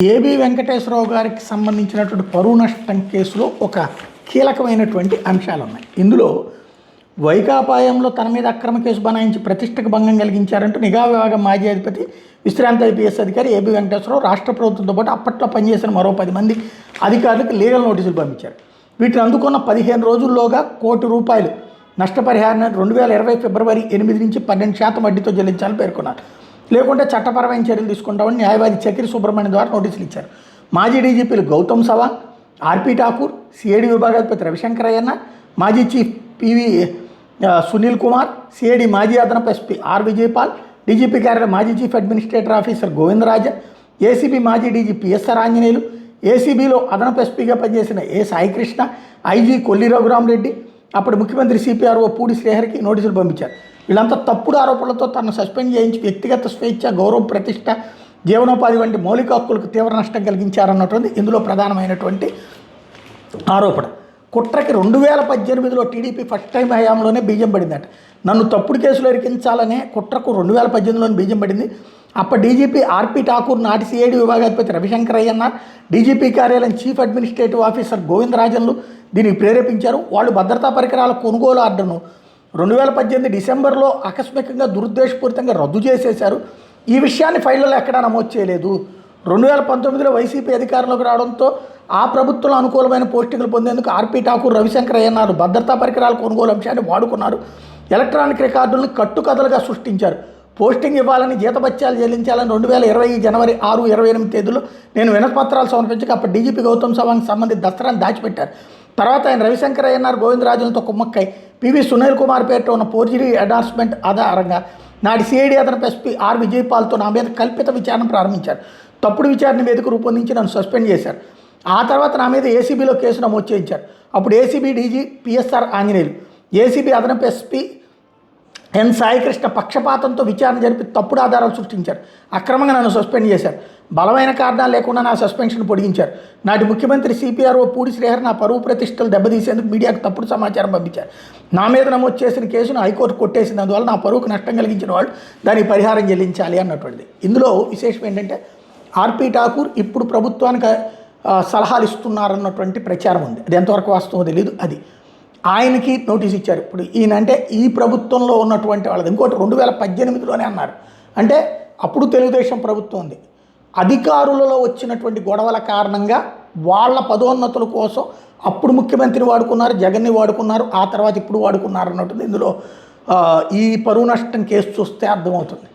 AB Venkateswararao గారికి సంబంధించినటువంటి పరువు నష్టం కేసులో ఒక కీలకమైనటువంటి అంశాలు ఉన్నాయి. ఇందులో వైకాపాయంలో తన మీద అక్రమ కేసు బనాయించి ప్రతిష్టకు భంగం కలిగించారంటూ నిఘా విభాగం మాజీ అధిపతి విశ్రాంత ఐపీఎస్ అధికారి ఏబి వెంకటేశ్వరరావు రాష్ట్ర ప్రభుత్వంతో పాటు అప్పట్లో పనిచేసిన మరో 10 మంది అధికారులకు లీగల్ నోటీసులు పంపించారు. వీటిని అందుకున్న 15 రోజుల్లోగా ₹1 కోటి నష్టపరిహారాన్ని 2020 ఫిబ్రవరి 8 నుంచి 12% వడ్డీతో చెల్లించాలని పేర్కొన్నారు. లేకుంటే చట్టపరమైన చర్యలు తీసుకుంటామని న్యాయవాది చక్రి సుబ్రహ్మణ్యం ద్వారా నోటీసులు ఇచ్చారు. మాజీ డీజీపీలు గౌతమ్ సవాంగ్, ఆర్పి ఠాకూర్, సిఐడి విభాగాధిపతి రవిశంకర్ అయ్యన్న, మాజీ chief PV Sunil Kumar, CID మాజీ అదనపు ఎస్పీ ఆర్ విజయపాల్, డీజీపీ కార్యాలయం మాజీ chief administrator officer Govindarajan, ACB మాజీ డీజీ పిఎస్ఆర్ ఆంజనేయులు, ఏసీబీలో అదనపు ఎస్పీగా పనిచేసిన ఏ సాయికృష్ణ, ఐజీ కొల్లి రఘురామరెడ్డి, అప్పుడు ముఖ్యమంత్రి సిపిఆర్ఓ పూడి శ్రీహరికి నోటీసులు పంపించారు. వీళ్ళంతా తప్పుడు ఆరోపణలతో తనను సస్పెండ్ చేయించి వ్యక్తిగత స్వేచ్ఛ, గౌరవం, ప్రతిష్ట, జీవనోపాధి వంటి మౌలిక హక్కులకు తీవ్ర నష్టం కలిగించారన్నటువంటి ఇందులో ప్రధానమైనటువంటి ఆరోపణ. కుట్రకి 2018లో టీడీపీ ఫస్ట్ టైం హయాంలోనే బీజం పడిందట. నన్ను తప్పుడు కేసులో ఇరికించాలనే కుట్రకు 2018లోనే బీజం పడింది. అప్పటి డీజీపీ ఆర్పి ఠాకూర్, నాటి సిఐడి విభాగాధిపతి రవిశంకర్ అయ్యన్న, డీజీపీ కార్యాలయం చీఫ్ అడ్మినిస్ట్రేటివ్ ఆఫీసర్ గోవిందరాజన్లు దీనికి ప్రేరేపించారు. వాళ్ళు భద్రతా పరికరాల కొనుగోలు ఆర్డర్ను 2018 డిసెంబర్లో ఆకస్మికంగా దురుద్దేశపూరితంగా రద్దు చేసేశారు. ఈ విషయాన్ని ఫైళ్లలో ఎక్కడా నమోదు చేయలేదు. 2019లో వైసీపీ అధికారంలోకి రావడంతో ఆ ప్రభుత్వంలో అనుకూలమైన పోస్టింగ్లు పొందేందుకు ఆర్పి ఠాకూర్, రవిశంకర్ అయ్యన్నారు భద్రతా పరికరాల కొనుగోలు అంశాన్ని వాడుకున్నారు. ఎలక్ట్రానిక్ రికార్డులను కట్టుకథలుగా సృష్టించారు. పోస్టింగ్ ఇవ్వాలని, జీతభత్యాలు చెల్లించాలని 2020 జనవరి 6, 28 తేదీలో నేను వినతిపత్రాలు సమర్పించక అప్పుడు డీజీపీ గౌతమ్ సవాంగ్ సంబంధిత దస్త్రాన్ని దాచిపెట్టారు. తర్వాత ఆయన రవిశంకర్ అయ్యన్నారు గోవిందరాజులతో కుమ్మక్కై పివి సునీల్ కుమార్ పేరుతో ఉన్న ఫోర్జరీ ఎండార్స్మెంట్ ఆధారంగా నాటి సిఐడి అదనపు ఎస్పీ ఆర్ విజయపాల్తో నా మీద కల్పిత విచారణ ప్రారంభించారు. తప్పుడు విచారణ వేదిక రూపొందించి నన్ను సస్పెండ్ చేశారు. ఆ తర్వాత నా మీద ఏసీబీలో కేసు నమోదు చేయించారు. అప్పుడు ACB DG PSR Anjaneyulu, ACB అదనపు ఎస్పీ ఎన్ సాయికృష్ణ పక్షపాతంతో విచారణ జరిపి తప్పుడు ఆధారాలు సృష్టించారు. అక్రమంగా నన్ను సస్పెండ్ చేశారు. బలమైన కారణాలు లేకుండా నా సస్పెన్షన్ పొడిగించారు. నాటి ముఖ్యమంత్రి సిపిఆర్ఓ పూడి శ్రీహరి నా పరువు ప్రతిష్టలు దెబ్బతీసేందుకు మీడియాకు తప్పుడు సమాచారం పంపించారు. నా మీద నమోదు చేసిన కేసును హైకోర్టు కొట్టేసింది. అందువల్ల నా పరువుకు నష్టం కలిగించిన వాళ్ళు దానికి పరిహారం చెల్లించాలి అన్నటువంటిది. ఇందులో విశేషం ఏంటంటే ఆర్పి ఠాకూర్ ఇప్పుడు ప్రభుత్వానికి సలహాలు ఇస్తున్నారన్నటువంటి ప్రచారం ఉంది. అది ఎంతవరకు వాస్తవం తెలియదు. అది ఆయనకి నోటీస్ ఇచ్చారు. ఇప్పుడు ఈయన అంటే ఈ ప్రభుత్వంలో ఉన్నటువంటి వాళ్ళది. ఇంకోటి 2018లోనే అన్నారు. అంటే అప్పుడు తెలుగుదేశం ప్రభుత్వం ఉంది. అధికారులలో వచ్చినటువంటి గొడవల కారణంగా వాళ్ళ పదోన్నతుల కోసం అప్పుడు ముఖ్యమంత్రిని వాడుకున్నారు, జగన్ని వాడుకున్నారు, ఆ తర్వాత ఇప్పుడు వాడుకున్నారు అన్నట్టు ఇందులో ఈ పరువు నష్టం కేసు చూస్తే అర్థమవుతుంది.